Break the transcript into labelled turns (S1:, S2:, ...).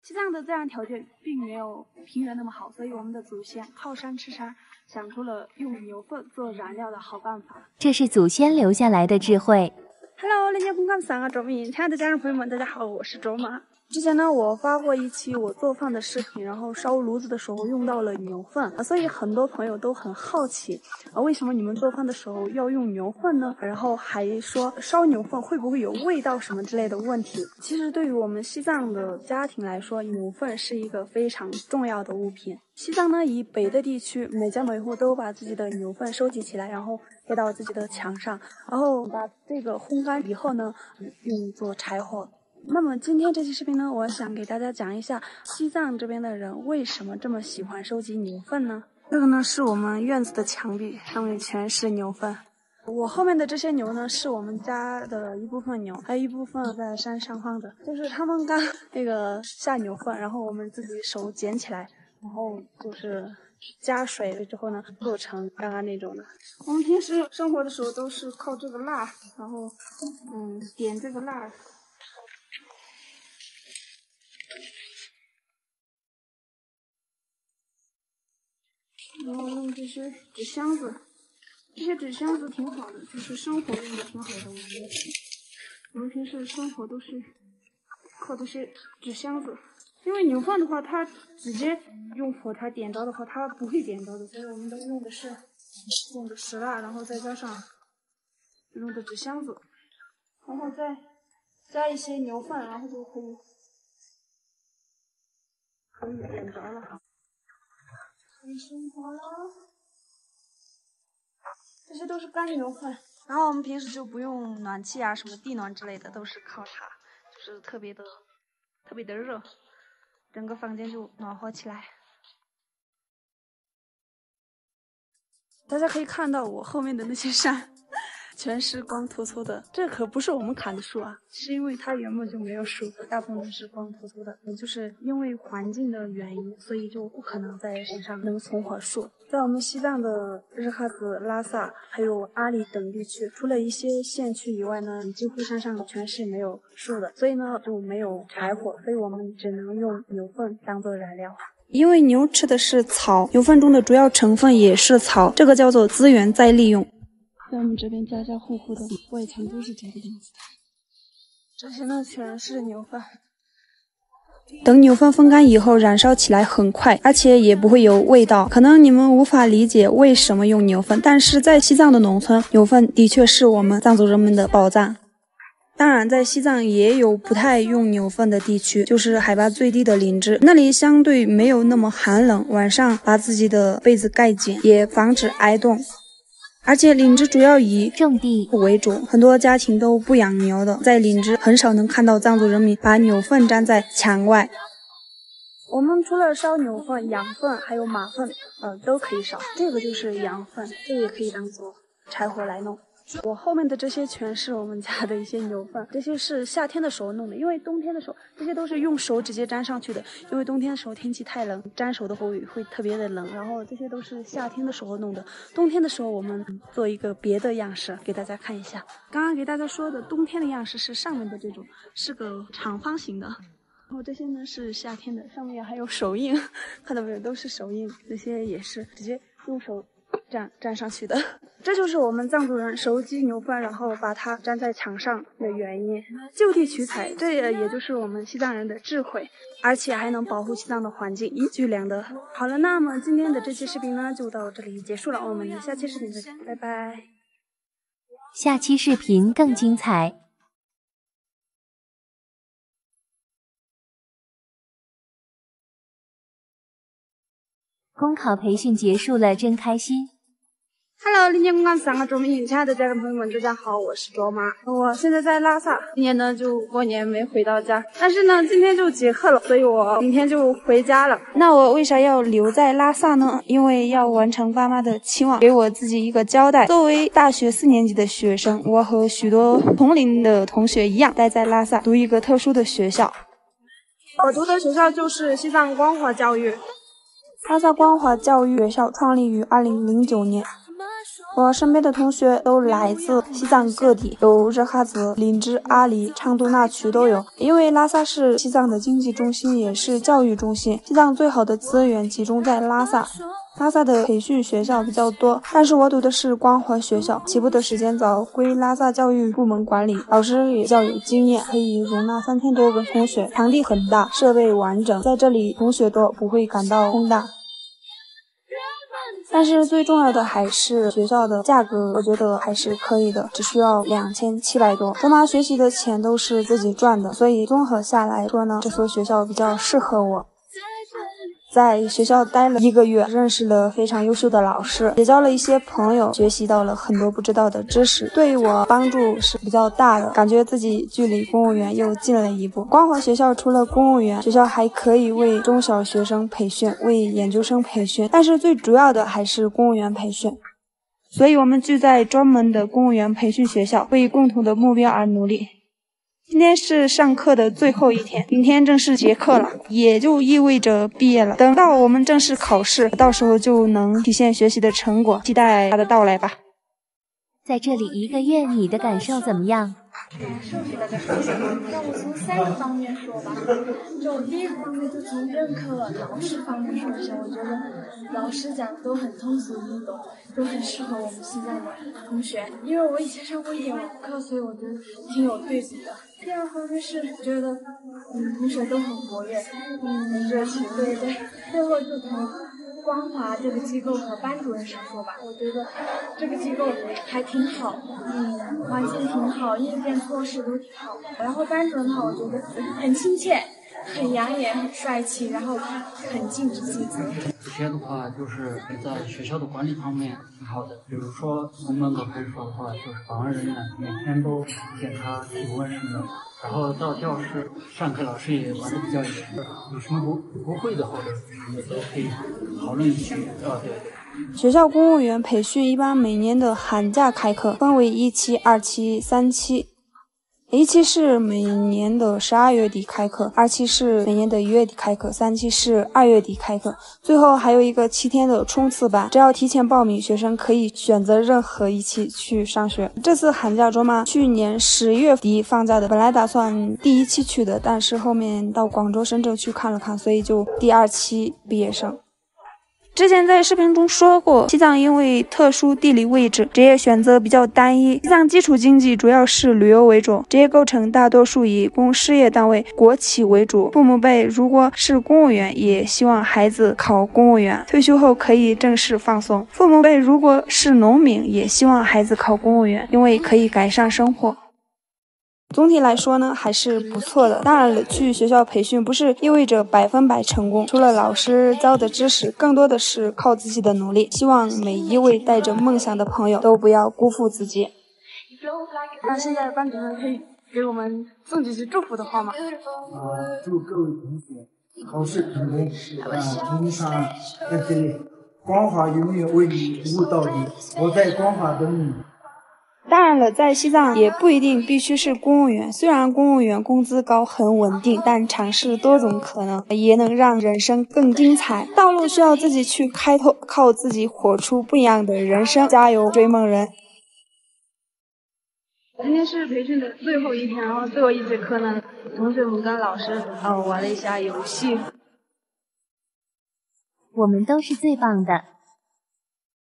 S1: 西藏的自然条件并没有平原那么好，所以我们的祖先靠山吃山，想出了用牛粪做燃料的好办法。
S2: 这是祖先留下来的智慧。
S1: Hello， 人家公看三个卓敏，亲爱的家人朋友们，大家好，我是卓玛。之前呢，我发过一期我做饭的视频，然后烧炉子的时候用到了牛粪所以很多朋友都很好奇为什么你们做饭的时候要用牛粪呢？然后还说烧牛粪会不会有味道什么之类的问题。其实对于我们西藏的家庭来说，牛粪是一个非常重要的物品。西藏呢，以北的地区，每家每户都把自己的牛粪收集起来，然后贴到自己的墙上，然后把这个烘干以后呢，用作柴火。那么今天这期视频呢，我想给大家讲一下西藏这边的人为什么这么喜欢收集牛粪呢？这个呢是我们院子的墙壁，上面全是牛粪。我后面的这些牛呢，是我们家的一部分牛，还有一部分在山上放的，就是他们刚那个下牛粪，然后我们自己手捡起来，然后就是加水之后呢，做成刚刚那种的。我们平时生活的时候都是靠这个蜡，然后点这个蜡。然后用这些纸箱子，这些纸箱子挺好的，就是生活用的挺好的。我们平时生活都是靠这些纸箱子，因为牛粪的话，它直接用火柴点着的话，它不会点着的，所以我们都用的是石蜡，然后再加上用的纸箱子，然后再加一些牛粪，然后就可以点着了。生活了，这些都是干牛粪。然后我们平时就不用暖气啊，什么地暖之类的，都是靠它，就是特别的热，整个房间就暖和起来。大家可以看到我后面的那些山，全是光秃秃的，这可不是我们砍的树啊，是因为它原本就没有树，大部分都是光秃秃的。也就是因为环境的原因，所以就不可能在山上能存活树。在我们西藏的日喀则、拉萨还有阿里等地区，除了一些县区以外呢，几乎山上全是没有树的，所以呢就没有柴火，所以我们只能用牛粪当做燃料。因为牛吃的是草，牛粪中的主要成分也是草，这个叫做资源再利用。在我们这边家家户户的外墙都是这个样子的，这些呢全是牛粪。等牛粪风干以后，燃烧起来很快，而且也不会有味道。可能你们无法理解为什么用牛粪，但是在西藏的农村，牛粪的确是我们藏族人们的宝藏。当然，在西藏也有不太用牛粪的地区，就是海拔最低的林芝，那里相对没有那么寒冷，晚上把自己的被子盖紧，也防止挨冻。而且林芝主要以
S2: 种地
S1: 为主，很多家庭都不养牛的，在林芝很少能看到藏族人民把牛粪粘在墙外。我们除了烧牛粪、羊粪还有马粪都可以烧，这个就是羊粪，这个也可以当做柴火来弄。我后面的这些全是我们家的一些牛粪，这些是夏天的时候弄的，因为冬天的时候这些都是用手直接粘上去的，因为冬天的时候天气太冷，粘手的会特别的冷，然后这些都是夏天的时候弄的，冬天的时候我们做一个别的样式给大家看一下。刚刚给大家说的冬天的样式是上面的这种，是个长方形的，然后这些呢是夏天的，上面还有手印，看到没有，都是手印，这些也是直接用手粘上去的。这就是我们藏族人收集牛粪然后把它粘在墙上的原因，就地取材，这也就是我们西藏人的智慧，而且还能保护西藏的环境，一举两得。好了，那么今天的这期视频呢就到这里结束了，我们下期视频再见，拜拜。
S2: 下期视频更精彩。公考培训结束了，真开心。
S1: Hello， 今天公考3个周明，亲爱的家人朋友们，大家好，我是卓妈。我现在在拉萨，今年呢就过年没回到家，但是呢今天就结课了，所以我明天就回家了。那我为啥要留在拉萨呢？因为要完成爸妈的期望，给我自己一个交代。作为大学4年级的学生，我和许多同龄的同学一样，待在拉萨读一个特殊的学校。我读的学校就是西藏光华教育。拉萨光华教育学校创立于2009年。我身边的同学都来自西藏各地，有热哈兹、林芝、阿里、昌都那区都有。因为拉萨是西藏的经济中心，也是教育中心，西藏最好的资源集中在拉萨。拉萨的培训学校比较多，但是我读的是光华学校，起步的时间早，归拉萨教育部门管理，老师也比较有经验，可以容纳3000多个同学，场地很大，设备完整，在这里同学多，不会感到空大。但是最重要的还是学校的价格，我觉得还是可以的，只需要2700多。卓玛学习的钱都是自己赚的，所以综合下来说呢，这所学校比较适合我。在学校待了1个月，认识了非常优秀的老师，结交了一些朋友，学习到了很多不知道的知识，对我帮助是比较大的，感觉自己距离公务员又近了一步。光华学校除了公务员，学校还可以为中小学生培训，为研究生培训，但是最主要的还是公务员培训。所以我们聚在专门的公务员培训学校，为共同的目标而努力。今天是上课的最后一天，明天正式结课了，也就意味着毕业了。等到我们正式考试，到时候就能体现学习的成果，期待它的到来吧。
S2: 在这里1个月，你的感受怎么样？
S3: 受起来的说什么？让我从3个方面说吧。就第一个方面，就从任课老师方面说一下。我觉得老师讲的都很通俗易懂，都很适合我们现在的同学。因为我以前上过一点网课，所以我觉得挺有对比的。第二方面是觉得同学都很活跃，很热情，对。最后就从光华这个机构和班主任上说吧，我觉得这个机构还挺好，环境挺好，硬件措施都挺好。然后班主任的话，我觉得很亲切，很养眼，很帅气，然后很尽职尽责。
S4: 这些的话，就是在学校的管理方面挺好的。比如说从门口开始说的话，就是保安人员每天都检查体温什么的。然后到教室上课，老师也管得比较严，有什么不会的或者什么都可以讨论一起。对。
S1: 学校公务员培训一般每年的寒假开课，分为1期、2期、3期。1期是每年的12月底开课，2期是每年的1月底开课，3期是2月底开课，最后还有一个7天的冲刺班，只要提前报名，学生可以选择任何1期去上学。这次寒假中嘛，去年10月底放假的，本来打算第1期去的，但是后面到广州、深圳去看了看，所以就第2期毕业生。之前在视频中说过，西藏因为特殊地理位置，职业选择比较单一。西藏基础经济主要是旅游为主，职业构成大多数以公事业单位、国企为主。父母辈如果是公务员，也希望孩子考公务员，退休后可以正式放松。父母辈如果是农民，也希望孩子考公务员，因为可以改善生活。总体来说呢，还是不错的。当然了，去学校培训不是意味着100%成功，除了老师教的知识，更多的是靠自己的努力。希望每一位带着梦想的朋友都不要辜负自己。那现在班主任可以给我们送几句祝福的话吗？
S5: 祝各位同学考试成功，同场在这里，光华永远为你服务到底，我在光华等你。
S1: 当然了，在西藏也不一定必须是公务员，虽然公务员工资高很稳定，但尝试多种可能也能让人生更精彩。道路需要自己去开拓，靠自己活出不一样的人生，加油追梦人。今天是培训的最后一天，然后最后一节课呢，同学们跟老师玩了一下游戏。
S2: 我们都是最棒的。